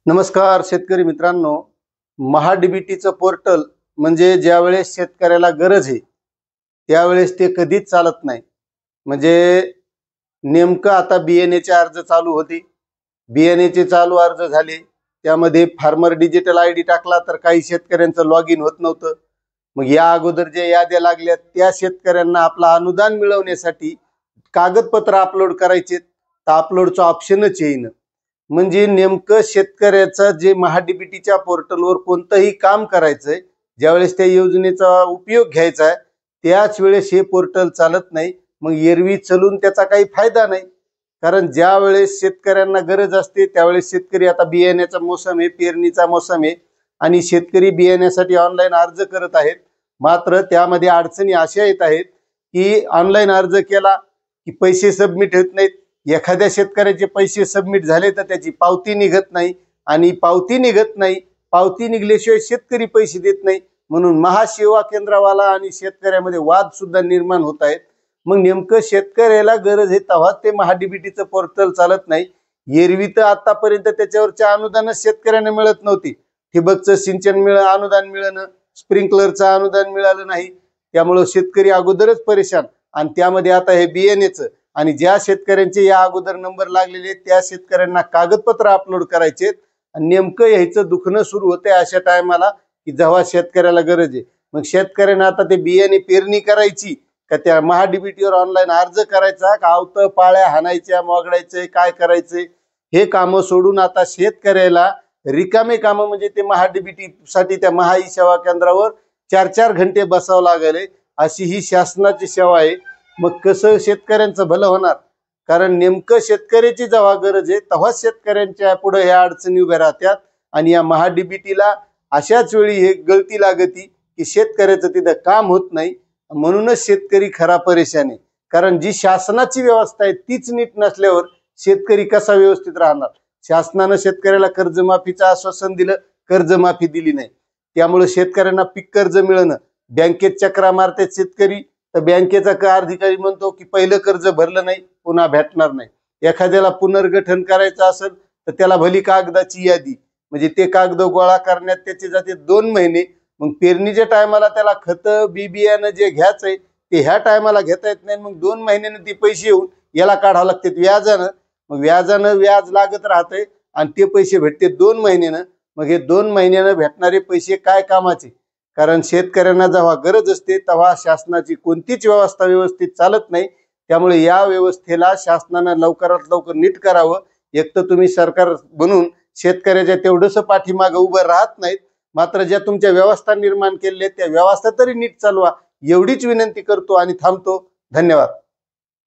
नमस्कार शेतकरी मित्रांनो, महाडीबीटीचं पोर्टल म्हणजे ज्यावेळेस शेतकऱ्याला गरज आहे त्यावेळेस ते कधीच चालत नाही। म्हणजे नेमकं आता बियाण्याचे अर्ज चालू होते, बियाण्याचे चालू अर्ज झाले, त्यामध्ये फार्मर डिजिटल आयडी टाकला तर काही शेतकऱ्यांचं लॉग इन होत नव्हतं। मग या अगोदर जे याद्या लागल्या त्या शेतकऱ्यांना आपला अनुदान मिळवण्यासाठी कागदपत्र अपलोड करायचे, तर अपलोडचं ऑप्शनच येईना। म्हणजे नेमकं शेतकऱ्याचा जे महाडीबीटीच्या पोर्टलवर कोणतंही काम करायचंय, ज्यावेळेस त्या योजनेचा उपयोग घ्यायचा आहे त्याच वेळेस हे पोर्टल चालत नाही। मग एरवी चलून त्याचा काही फायदा नाही, कारण ज्या वेळेस शेतकऱ्यांना गरज असते त्यावेळेस शेतकरी, आता बियाण्याचा मोसम आहे, पेरणीचा मोसम आहे आणि शेतकरी बियाण्यासाठी ऑनलाईन अर्ज करत आहेत। मात्र त्यामध्ये अडचणी अशा येत आहेत की ऑनलाईन अर्ज केला की पैसे सबमिट होत नाहीत। एखाद्या शेतकऱ्याचे पैसे सबमिट झाले तर त्याची पावती निघत नाही, आणि पावती निघत नाही, पावती निघल्याशिवाय शेतकरी पैसे देत नाही। म्हणून महासेवा केंद्रावाला आणि शेतकऱ्यामध्ये वाद सुद्धा निर्माण होत आहेत। मग नेमकं शेतकऱ्याला गरज आहे तेव्हा ते महाडीबीटीचं पोर्टल चालत नाही। एरवी तर आतापर्यंत त्याच्यावरचे अनुदान शेतकऱ्यांना मिळत नव्हती, ठिबकचं सिंचन अनुदान मिळणं, स्प्रिंकलरचं अनुदान मिळालं नाही, त्यामुळे शेतकरी अगोदरच परेशान। आणि त्यामध्ये आता हे बियाण्याचं, आणि ज्या शेतकऱ्यांचे या अगोदर नंबर लागलेले त्या शेतकऱ्यांना कागदपत्र अपलोड करायचे, नेमकं यायचं दुखणं सुरू होते अशा टायमाला की जेव्हा शेतकऱ्याला गरज आहे। मग शेतकऱ्यांना आता ते बियाणे पेरणी करायची का त्या महाडीबीटीवर ऑनलाईन अर्ज करायचा, का आवतं पाळ्या हाणायच्या, मोगडायचे, काय करायचे, हे कामं सोडून आता शेतकऱ्याला रिकामे कामं म्हणजे ते महाडीबीटी साठी त्या महासेवा केंद्रावर 4-4 घंटे बसावं लागले, अशी ही शासनाची सेवा आहे। मग कसं शेतकऱ्यांचं भलं होणार? कारण नेमकं शेतकऱ्याची जेव्हा गरज आहे तेव्हा शेतकऱ्यांच्या पुढे ह्या अडचणी उभ्या राहतात, आणि या महाडीबीटीला अशाच वेळी हे गळती लागती की शेतकऱ्याचं तिथं काम होत नाही। म्हणूनच शेतकरी खरा परेशान आहे, कारण जी शासनाची व्यवस्था आहे तीच नीट नसल्यावर शेतकरी कसा व्यवस्थित राहणार? शासनानं शेतकऱ्याला कर्जमाफीचं आश्वासन दिलं, कर्जमाफी दिली नाही, त्यामुळे शेतकऱ्यांना पीक कर्ज मिळणं, बँकेत चक्रा मारतात शेतकरी, तर बँकेचा अधिकारी म्हणतो की पहिलं कर्ज भरलं नाही पुन्हा भेटणार नाही। एखाद्याला पुनर्गठन करायचं असेल तर त्याला भली कागदाची यादी, म्हणजे ते कागद गोळा करण्यात त्याचे जाते 2 महिने। मग पेरणीच्या टायमाला त्याला खतं बियाणं जे घ्यायचंय ते ह्या टायमाला घेता येत नाही, मग 2 महिन्याने ते पैसे येऊन याला काढावं लागतात व्याजानं। मग व्याजानं व्याज लागत राहतंय आणि ते पैसे भेटते 2 महिन्यानं। मग हे 2 महिन्यानं भेटणारे पैसे काय कामाचे? कारण शेतकऱ्यांना जेव्हा गरज असते तेव्हा शासनाची कोणतीच व्यवस्था व्यवस्थित चालत नाही। त्यामुळे या व्यवस्थेला शासनानं लवकरात लवकर नीट करावं। एक तर तुम्ही सरकार बनून शेतकऱ्याच्या तेवढंसं पाठीमागं उभं राहत नाहीत, मात्र ज्या तुमच्या व्यवस्था निर्माण केलेल्या त्या व्यवस्था तरी नीट चालवा, एवढीच विनंती करतो आणि थांबतो। धन्यवाद।